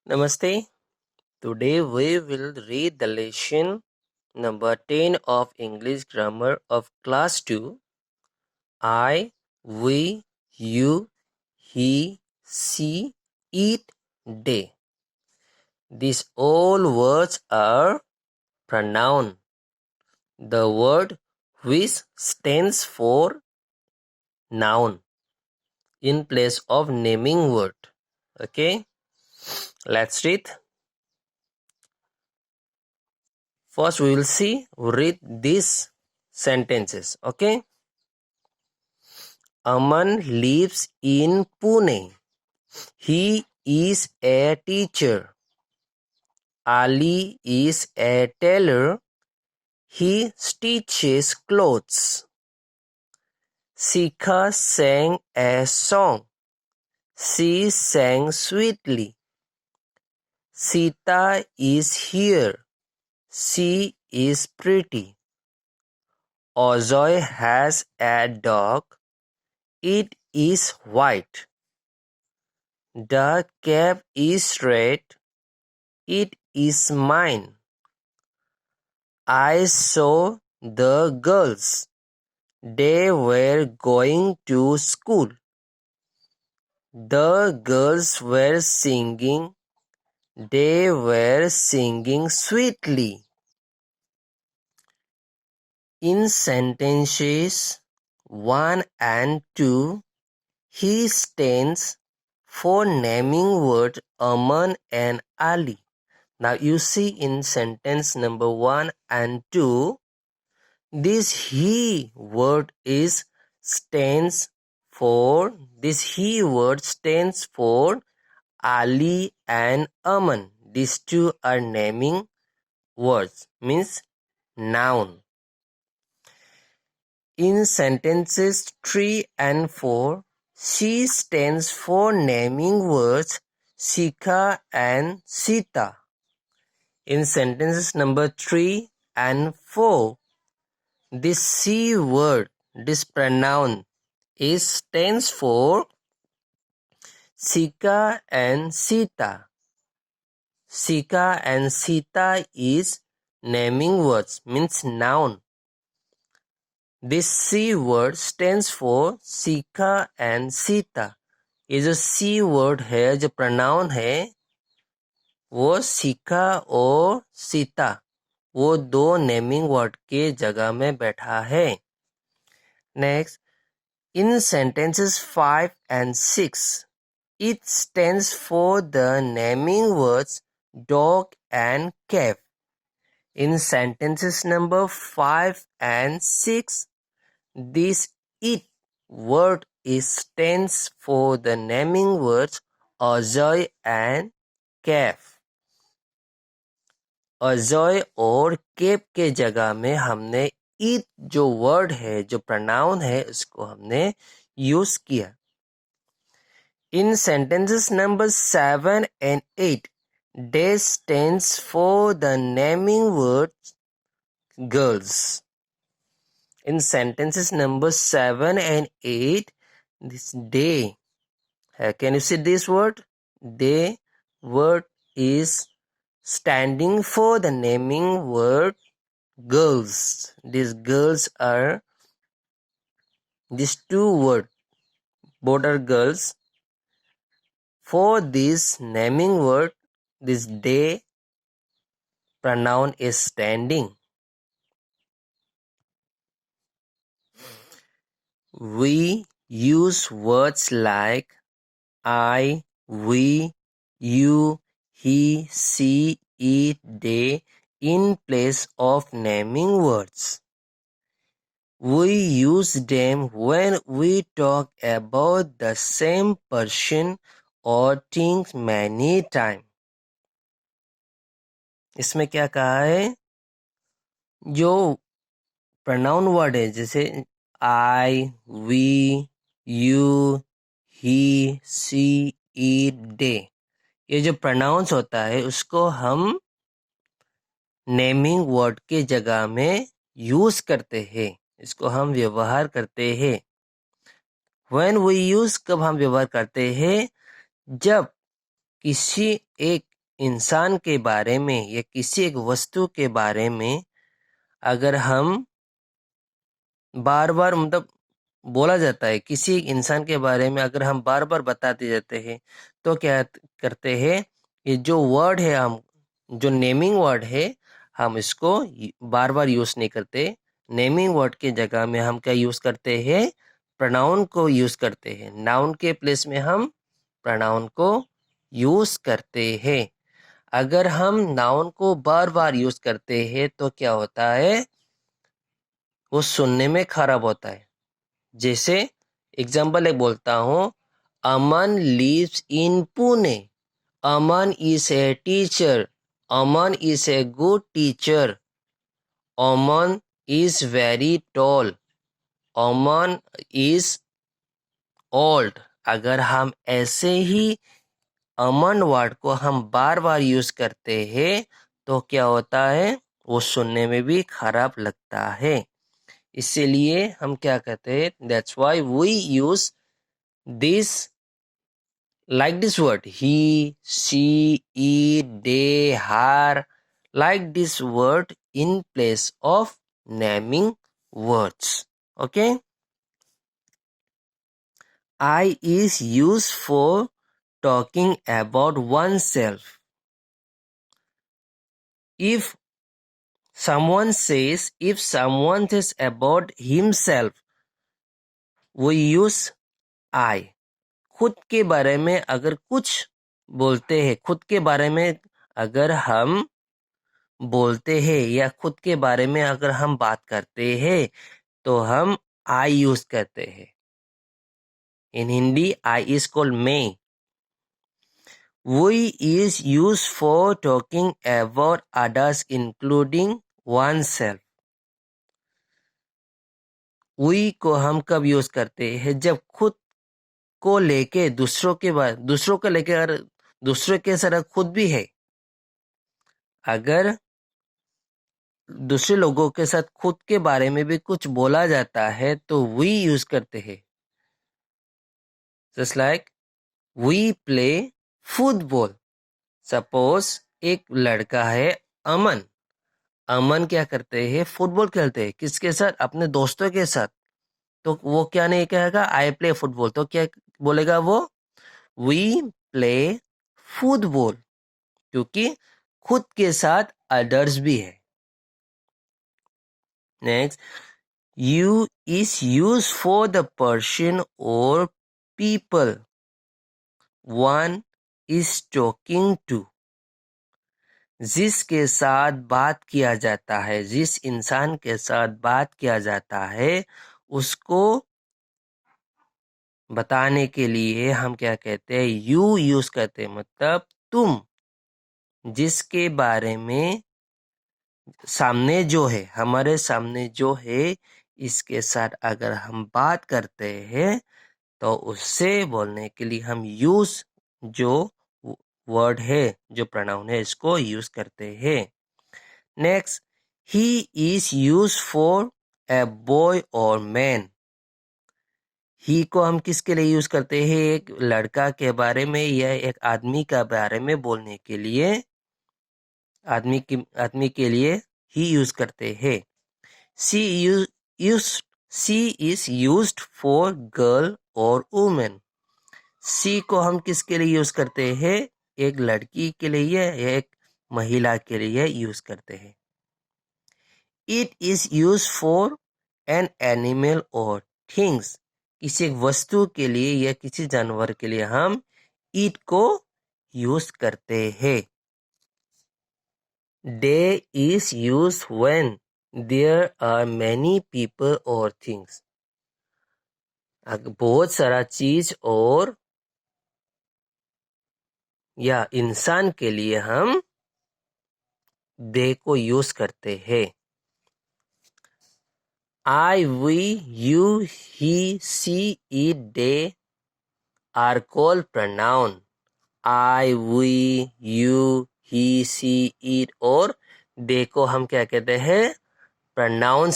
Namaste. Today we will read the lesson number 10 of English Grammar of Class 2. I, we, you, he, she, it, they. These all words are pronoun. The word which stands for noun in place of naming word. Okay, let's read. First we will read these sentences. Okay. Aman lives in Pune. He is a teacher. Ali is a tailor. He stitches clothes. Sika sang a song. She sang sweetly. Sita is here. She is pretty. Ozoy has a dog. It is white. The cap is red. It is mine. I saw the girls. They were going to school. The girls were singing. They were singing sweetly. In sentences 1 and 2, he stands for naming word Aman and Ali. Now you see in sentence number 1 and 2, this he word stands for Ali and Aman. These two are naming words, means noun. In sentences 3 and 4, she stands for naming words Sika and Sita. In sentences number 3 and 4, this she word, this pronoun stands for Sika and Sita. Sika and Sita is naming words, means noun. This she word stands for Sika and Sita. ये जो she word है, जो pronoun है, वो सिका और सीता, वो दो नेमिंग वर्ड के जगह में बैठा है. Next, in sentences 5 and 6, it stands for the naming words dog and cat. In sentences number 5 and 6, this it word stands for the naming words Ajoy and calf. Ajoy और केप के जगह में हमने ईट जो वर्ड है, जो प्रोनाउन है, उसको हमने यूज किया. In sentences number 7 and 8, they stands for the naming word girls. In sentences number 7 and 8, this day, can you see this word? Day word is standing for the naming word girls. These girls are these two words, both are girls. For this naming word, this day pronoun is standing. We use words like I, we, you, he, she, it, they in place of naming words. We use them when we talk about the same person or thing many times. इसमें क्या कहा है, जो pronoun word है, जैसे I, we, you, he, she, it, they, ये जो pronouns होता है उसको हम नेमिंग वर्ड के जगह में यूज करते हैं, इसको हम व्यवहार करते हैं. When we use, कब हम व्यवहार करते हैं, जब किसी एक इंसान के बारे में या किसी एक वस्तु के बारे में अगर हम बार बार मतलब बोला जाता है, किसी एक इंसान के बारे में अगर हम बार बार बताते जाते हैं तो क्या करते हैं, ये जो वर्ड है, हम जो नेमिंग वर्ड है, हम इसको बार बार यूज नहीं करते। नेमिंग वर्ड के जगह में हम क्या यूज करते हैं, प्रोनाउन को यूज करते हैं। नाउन के प्लेस में हम प्रोनाउन को यूज करते हैं। अगर हम नाउन को बार बार यूज करते हैं तो क्या होता है, वो सुनने में खराब होता है। जैसे एग्जाम्पल एक बोलता हूँ, Aman lives in Pune. Aman is a teacher. Aman is a good teacher. Aman is very tall. Aman is old. अगर हम ऐसे ही अमन वर्ड को हम बार बार यूज करते हैं तो क्या होता है, वो सुनने में भी खराब लगता है। इसीलिए हम क्या कहते हैं, that's why we use this like this word he, she, it, they, her, like this word in place of naming words. Okay, I is used for talking about oneself. If someone says about himself, we use I. खुद के बारे में अगर कुछ बोलते हैं, खुद के बारे में अगर हम बोलते हैं या खुद के बारे में अगर हम बात करते हैं तो हम आई यूज करते हैं। In Hindi I is called मैं। We is use for talking about others including oneself. We को हम कब यूज करते हैं, जब खुद को लेके दूसरों को लेके अगर दूसरे के साथ खुद भी है, अगर दूसरे लोगों के साथ खुद के बारे में भी कुछ बोला जाता है तो वी यूज करते हैं। Just like we play football. Suppose एक लड़का है अमन। अमन क्या करते हैं, फुटबॉल खेलते हैं। किसके साथ, अपने दोस्तों के साथ। तो वो क्या नहीं कहेगा आई प्ले फुटबॉल, तो क्या बोलेगा वो, वी प्ले फुटबॉल, क्योंकि खुद के साथ अदर्स भी है। Next, you is used for the person or people one is talking to। जिसके साथ बात किया जाता है, जिस इंसान के साथ बात किया जाता है, उसको बताने के लिए हम क्या कहते हैं, यू यूज करते हैं। मतलब तुम, जिसके बारे में सामने जो है, हमारे सामने जो है, इसके साथ अगर हम बात करते हैं तो उससे बोलने के लिए हम यूज, जो वर्ड है, जो प्रोनाउन है, इसको यूज करते हैं। Next, he is use for a boy और मैन। ही को हम किसके लिए यूज करते हैं, एक लड़का के बारे में या एक आदमी के बारे में बोलने के लिए, आदमी के लिए ही यूज करते हैं। सी इज यूज्ड फॉर गर्ल और वुमेन। सी को हम किसके लिए यूज करते हैं, एक लड़की के लिए या एक महिला के लिए यूज करते हैं। It is use for an animal और थिंग्स। किसी वस्तु के लिए या किसी जानवर के लिए हम इट को यूज करते हैं। They is use when there are many people और थिंग्स। बहुत सारा चीज और या इंसान के लिए हम दे को यूज करते हैं। I, we, you, he, she, it, they are called pronoun. I, we, you, he, she, it और they को हम क्या कहते हैं, pronouns